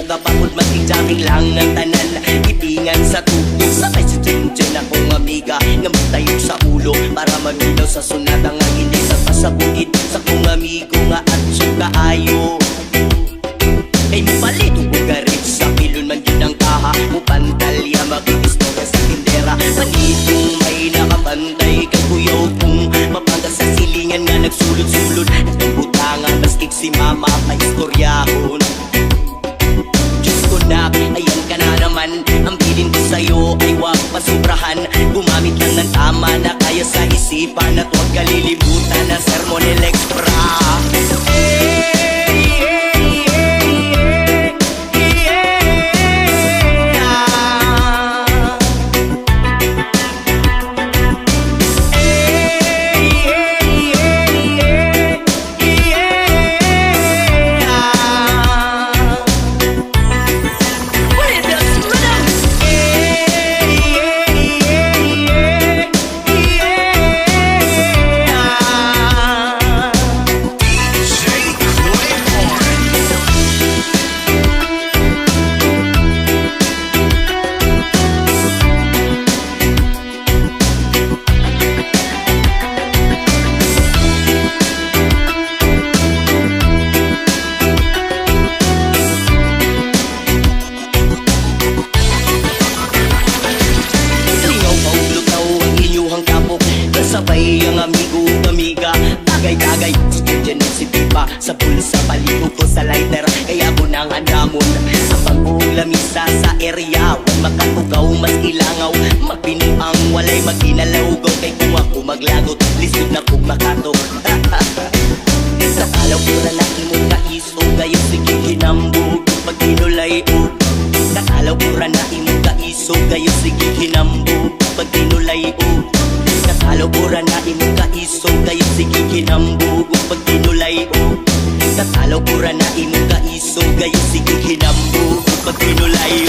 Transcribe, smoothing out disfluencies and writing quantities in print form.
kapapod magkijaming lang ng tanan. Ibingan sa tubig, sabay si Junjun akong amiga. Ngamit tayo sa ulo para maminaw sa sunada nga hindi nagpasabugid sa kong amigo nga at kaayo. Kay mo palit ugarit sa pilon man yun ang kaha. Mupantalya makikistorya sa tindera. Panitong may nakabantay kay kuyaw kong mapangga sa silingan nga nagsulod-sulod. Ang butangan maskik si mama paistoryahon. Diyos ko na, ayan ka na naman. Ang bilin ko sa'yo ay wag pasubrahan. Gumamit lang ng tama na kaya sa isipan. At huwag kalilimutan na Sermonel Extra. Sabay ang amigo, amiga, tagay-tagay. Diyan si Pipa, sa bulsa, palihog ko sa lighter. Kaya ko nang andamon ang pagbuong lamisa sa area. Huwag makatugaw, mas ilangaw, magpinuang walay maginalawgaw. Kay kung ako maglagot, lisod na kong makato. Sa kalaw ko na laki mong kaiso, gayon sige hinambog pag tinulay o. Nakalaw ko na imong kaiso, gayon sige hinambog pag tinulay o. Nakalaw na imong kaiso, kayo sige hinambog pag tinulay o. Nakalaw na imong kaiso, kayo sige hinambog pag tinulay o.